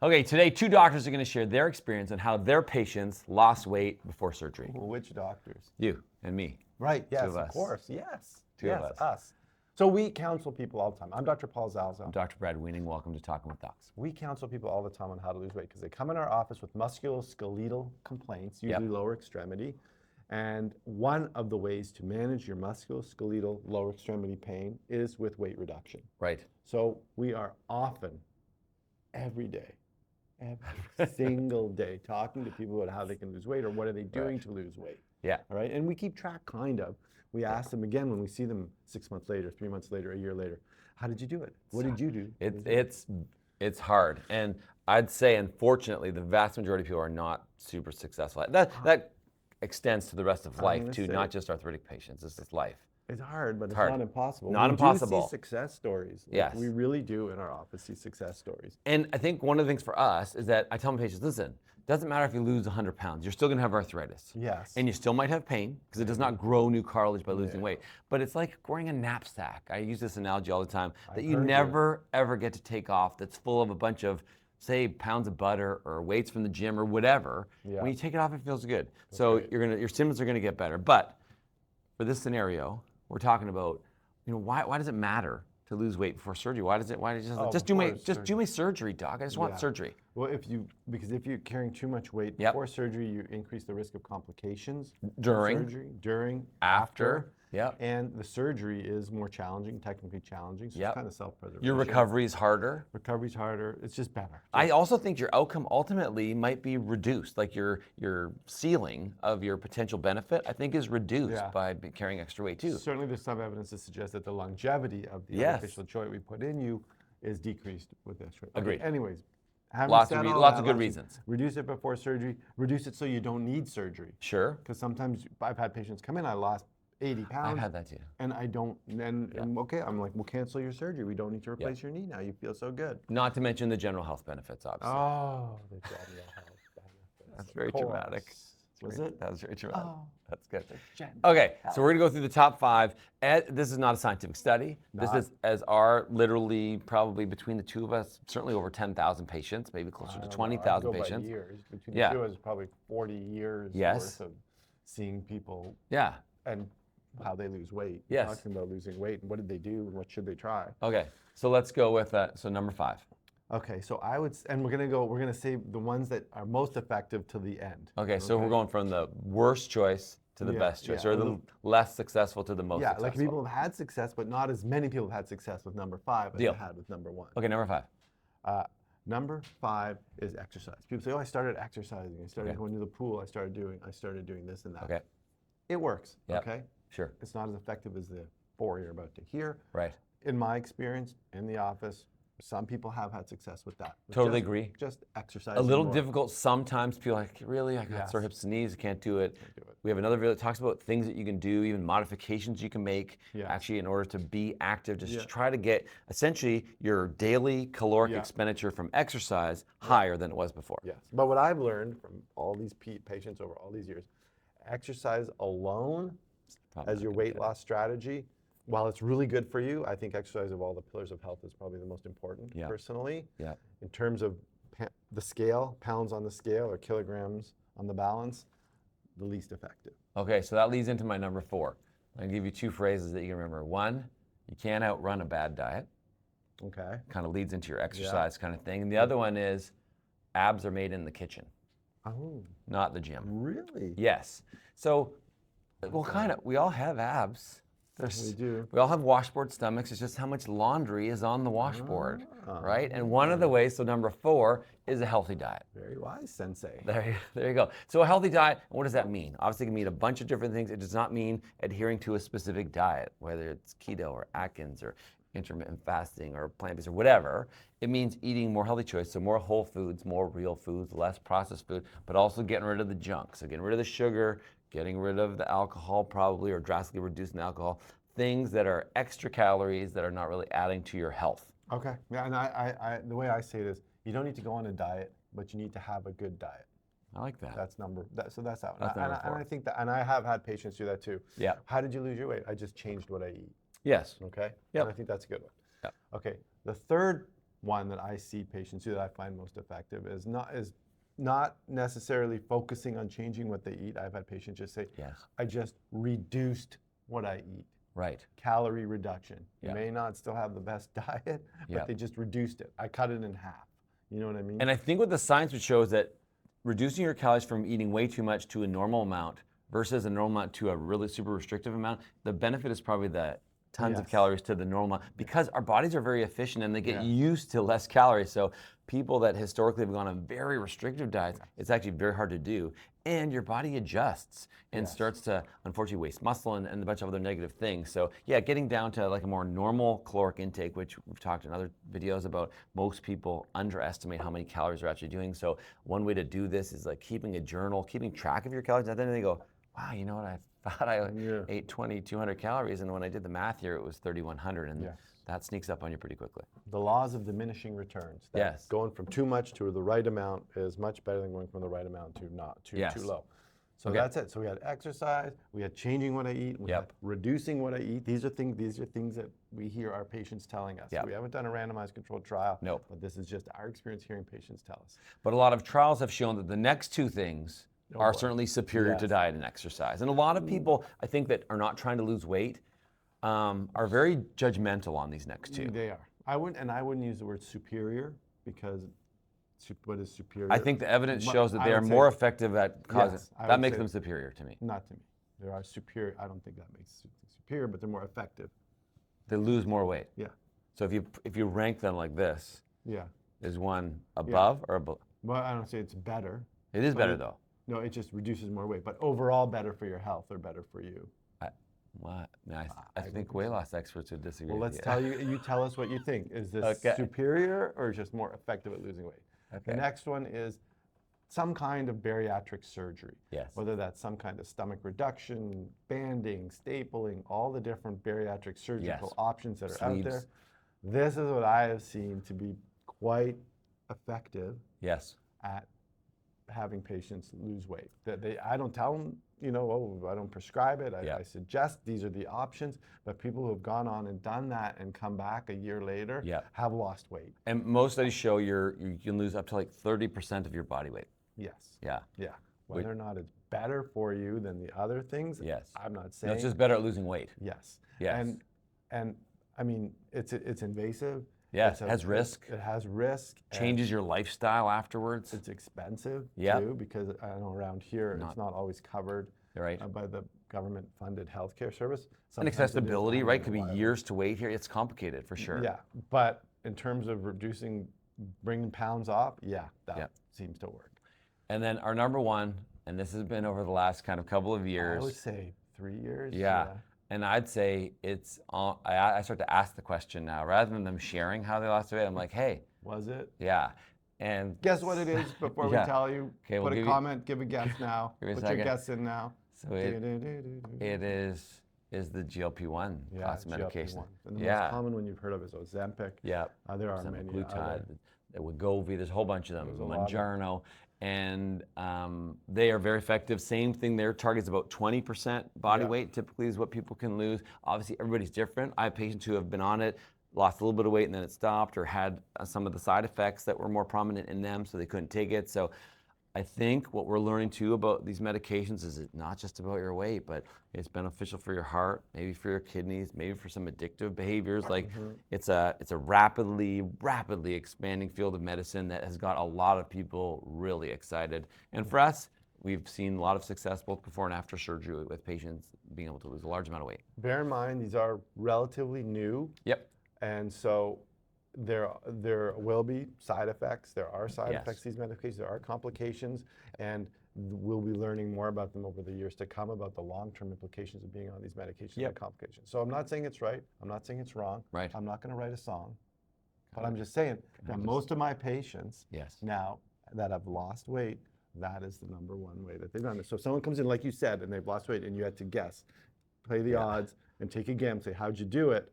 Okay, today 2 doctors are going to share their experience on how their patients lost weight before surgery. Which doctors? You and me. Right, yes, of of us. course, yes. Two yes, of us. us. So we counsel people all the time. I'm Dr. Paul Zalzo. I'm Dr. Brad Weening. Welcome to Talking with Docs. We counsel people all the time on how to lose weight because they come in our office with musculoskeletal complaints, usually lower extremity. And one of the ways to manage your musculoskeletal lower extremity pain is with weight reduction. Right. So we are often, every day, every single day, talking to people about how they can lose weight or what are they doing to lose weight. Yeah. All right. And we keep track, kind of. We ask them again when we see them 6 months later, 3 months later, a year later. How did you do it? What did you do? It's hard, and I'd say, unfortunately, the vast majority of people are not super successful. That extends to the rest of life too, not just arthritic patients. This is life. It's hard, but it's hard. not impossible. Not we impossible. do see success stories. Yes. We really do in our office see success stories. And I think one of the things for us is that I tell my patients, listen, it doesn't matter if you lose 100 pounds, you're still going to have arthritis. Yes. And you still might have pain because it does not grow new cartilage by losing weight. But it's like wearing a knapsack. I use this analogy all the time that you never, ever get to take off that's full of a bunch of, say, pounds of butter or weights from the gym or whatever. When you take it off, it feels good. So your symptoms are going to get better. But for this scenario, we're talking about, why does it matter to lose weight before surgery? Why does it just do my surgery, doc? I just want surgery. Well, because if you're carrying too much weight before surgery, you increase the risk of complications During surgery, during, after. Yep. And the surgery is more challenging, technically challenging, so it's kind of self-preservation. Your recovery is harder. Recovery's harder. It's just better. I also think your outcome ultimately might be reduced. Like your ceiling of your potential benefit, I think, is reduced by carrying extra weight too. Certainly, there's some evidence to suggest that the longevity of the artificial joint we put in you is decreased with extra. Agreed. Anyways, lots of good reasons. Reduce it before surgery. Reduce it so you don't need surgery. Sure. Because sometimes I've had patients come in, I lost 80 pounds. I've had that too. And I don't, okay, I'm like, we'll cancel your surgery. We don't need to replace your knee now. You feel so good. Not to mention the general health benefits, obviously. Oh, the general health benefits. That's very dramatic. Was it? That was very dramatic. Oh, that's good. Okay, so we're gonna go through the top 5. This is not a scientific study. This is as our literally probably between the two of us, certainly over 10,000 patients, maybe closer to 20,000 patients. By years. Between the two of us, probably 40 years worth of seeing people. And how they lose weight. Talking about losing weight and what did they do and what should they try. Okay, so let's go with so number 5. Okay, so I would, and we're gonna save the ones that are most effective to the end. Okay, so we're going from the worst choice to the best choice, or the less successful to the most successful. Like people have had success, but not as many people have had success with number 5 as they had with number 1. Okay, number 5. Number 5 is exercise. People say, oh, I started exercising. I started going to the pool. I started doing this and that. Okay. It works, okay? Sure. It's not as effective as the 4 you're about to hear. Right. In my experience, in the office, some people have had success with that. Totally agree. Just exercise. A little difficult sometimes. People are like, really? I got sore hips and knees. I can't do it. We have another video that talks about things that you can do, even modifications you can make actually in order to be active. Just try to get essentially your daily caloric expenditure from exercise higher than it was before. Yes. But what I've learned from all these patients over all these years, exercise alone as your weight loss strategy, while it's really good for you, I think exercise of all the pillars of health is probably the most important personally. In terms of the scale, pounds on the scale or kilograms on the balance, the least effective. Okay, so that leads into my number 4. I'm gonna give you 2 phrases that you can remember. 1, you can't outrun a bad diet. Okay. Kind of leads into your exercise kind of thing. And the other one is abs are made in the kitchen. Oh. Not the gym. Really? Yes. So, we all have abs. We do. We all have washboard stomachs. It's just how much laundry is on the washboard, right? And one of the ways, so number 4, is a healthy diet. Very wise, sensei. There you go. So a healthy diet, what does that mean? Obviously, it can mean a bunch of different things. It does not mean adhering to a specific diet, whether it's keto or Atkins or intermittent fasting or plant-based or whatever. It means eating more healthy choices, so more whole foods, more real foods, less processed food, but also getting rid of the junk. So getting rid of the sugar, getting rid of the alcohol probably, or drastically reducing the alcohol, things that are extra calories that are not really adding to your health. Okay, yeah, and I the way I say it is, you don't need to go on a diet, but you need to have a good diet. I like that. So that's that one. That's number 4. And I think that, and I have had patients do that too. Yeah. How did you lose your weight? I just changed what I eat. Yes. Okay. Yep. And I think that's a good one. Yeah. Okay. The third one that I see patients do that I find most effective is not necessarily focusing on changing what they eat. I've had patients just say, Yes. I just reduced what I eat. Right. Calorie reduction. You Yeah. may not still have the best diet, but Yeah. they just reduced it. I cut it in half. You know what I mean? And I think what the science would show is that reducing your calories from eating way too much to a normal amount versus a normal amount to a really super restrictive amount, the benefit is probably the tons of Yes. calories to the normal amount, because our bodies are very efficient and they get Yeah. used to less calories. So people that historically have gone on very restrictive diets, it's actually very hard to do. And your body adjusts and Yes. starts to, unfortunately, waste muscle and a bunch of other negative things. So yeah, getting down to like a more normal caloric intake, which we've talked in other videos about, most people underestimate how many calories they're actually doing. So one way to do this is like keeping a journal, keeping track of your calories. And then they go, wow, you know what, I thought I ate 200 calories, and when I did the math here, it was 3,100, and Yes. that sneaks up on you pretty quickly. The laws of diminishing returns. That Yes. Going from too much to the right amount is much better than going from the right amount to not too Yes. too low. So Okay. that's it. So we had exercise, we had changing what I eat, we had Yep. reducing what I eat. These are things that we hear our patients telling us. Yep. We haven't done a randomized controlled trial, Nope. but this is just our experience hearing patients tell us. But a lot of trials have shown that the next two things are boy. certainly superior to Yes. diet and exercise. And a lot of people, I think, that are not trying to lose weight are very judgmental on these next two. They are. I wouldn't use the word superior because what is superior? I think the evidence But shows that I they are would more say- effective at causing, Yes, I that would makes say- them superior to me. Not to me. There are superior. I don't think that makes them superior, but they're more effective. They lose more weight. Yeah. So if you rank them like this, Yeah. is one above or below? Well, I don't say it's better. It is But better it- though. No, it just reduces more weight, but overall better for your health or better for you. What? I I think think weight loss experts would disagree. Well, with let's you. tell you. You tell us what you think. Is this Okay. superior or just more effective at losing weight? Okay. The next one is some kind of bariatric surgery. Yes. Whether that's some kind of stomach reduction, banding, stapling, all the different bariatric surgical Yes. options that are out there. Sleeves. This is what I have seen to be quite effective Yes. at having patients lose weight. I don't tell them, I don't prescribe it. Yeah. I suggest these are the options, but people who have gone on and done that and come back a year later Yeah. have lost weight. And most studies show you can lose up to like 30% of your body weight. Yes. Yeah. Yeah. Whether or not it's better for you than the other things, Yes. I'm not No, saying. it's just better at losing weight. Yes. Yes. And I mean, it's invasive. Yes, It's it has risk. It has risk. and Changes your lifestyle afterwards. It's expensive Yep. too, because I know around here it's not always covered Right. by the government-funded healthcare service. And Sometimes it is, accessibility, I don't right? know Could be why. years to wait here. It's complicated for sure. Yeah, but in terms of bringing pounds off, that Yep. seems to work. And then our number one, and this has been over the last kind of couple of years. I would say 3 years. Yeah. And I'd say it's I start to ask the question now, rather than them sharing how they lost weight. I'm like, hey, Was it? yeah. And Guess what it is before Yeah. we tell you? Okay, we'll Put a give you- comment, give a guess now. Give me a Put your second. guess in now. so it is the GLP-1 class of medication. GLP-1. And the Yeah. most common one you've heard of is Ozempic. Yeah. There are many Semaglutide, other. the Wegovy, there's a whole bunch of them, There's a lot of- Mounjaro, and they are very effective. Same thing, their target's about 20% body Yeah. weight typically is what people can lose. Obviously, everybody's different. I have patients who have been on it, lost a little bit of weight and then it stopped, or had some of the side effects that were more prominent in them, so they couldn't take it. So I think what we're learning too about these medications is it's not just about your weight, but it's beneficial for your heart, maybe for your kidneys, maybe for some addictive behaviors. Like it's a rapidly expanding field of medicine that has got a lot of people really excited. And for us, we've seen a lot of success both before and after surgery with patients being able to lose a large amount of weight. Bear in mind, these are relatively new. Yep. And so there will be side effects. There are side Yes. effects to these medications. There are complications, and we'll be learning more about them over the years to come about the long-term implications of being on these medications Yep. and complications. So I'm not saying it's right. I'm not saying it's wrong. Right. I'm not going to write a song, but I'm just saying that most of my patients Yes. now that have lost weight, that is the number one way that they've done it. So if someone comes in, like you said, and they've lost weight, and you had to guess, play the odds, and take a gamble, say, how'd you do it?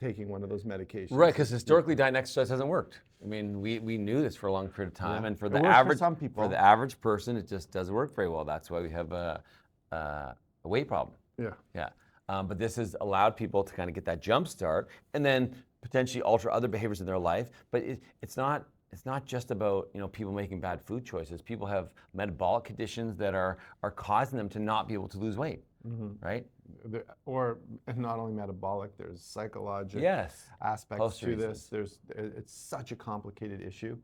Taking one of those medications. Right, because historically diet and exercise hasn't worked. I mean, we knew this for a long period of time, Yeah. and for It the works for average some people. for the average person, it just doesn't work very well. That's why we have a weight problem. Yeah. Yeah. But this has allowed people to kind of get that jump start, and then potentially alter other behaviors in their life. But it's not just about people making bad food choices. People have metabolic conditions that are causing them to not be able to lose weight, right? Or not only metabolic, there's psychological aspects Host to reasons. this. It's such a complicated issue.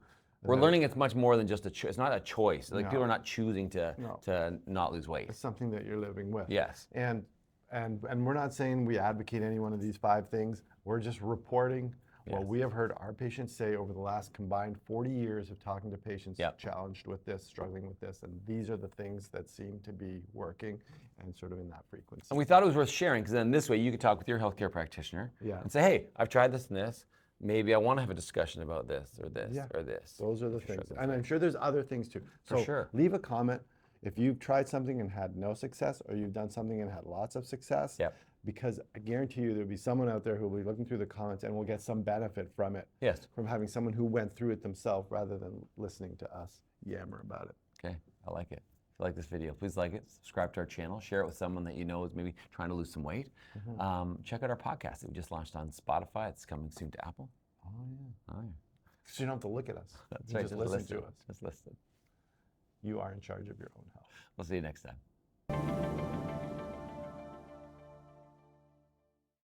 We're learning it's much more than just a choice. It's not a choice. Like people are not choosing to not lose weight. It's something that you're living with. Yes. And we're not saying we advocate any one of these 5 things. We're just reporting what we have heard our patients say over the last combined 40 years of talking to patients challenged with this, struggling with this, and these are the things that seem to be working and sort of in that frequency. And we thought it was worth sharing because then this way you could talk with your healthcare practitioner and say, hey, I've tried this and this. Maybe I want to have a discussion about this or this or this. Those are the things. And I'm sure there's other things too. So For sure. Leave a comment if you've tried something and had no success, or you've done something and had lots of success. Because I guarantee you there'll be someone out there who will be looking through the comments and will get some benefit from it. From having someone who went through it themselves rather than listening to us yammer about it. Okay, I like it. If you like this video, please like it, subscribe to our channel, share it with someone that you know is maybe trying to lose some weight. Check out our podcast that we just launched on Spotify. It's coming soon to Apple. Oh yeah. Oh yeah. So you don't have to look at us. That's You right. just listen to us. Just listen. You are in charge of your own health. We'll see you next time.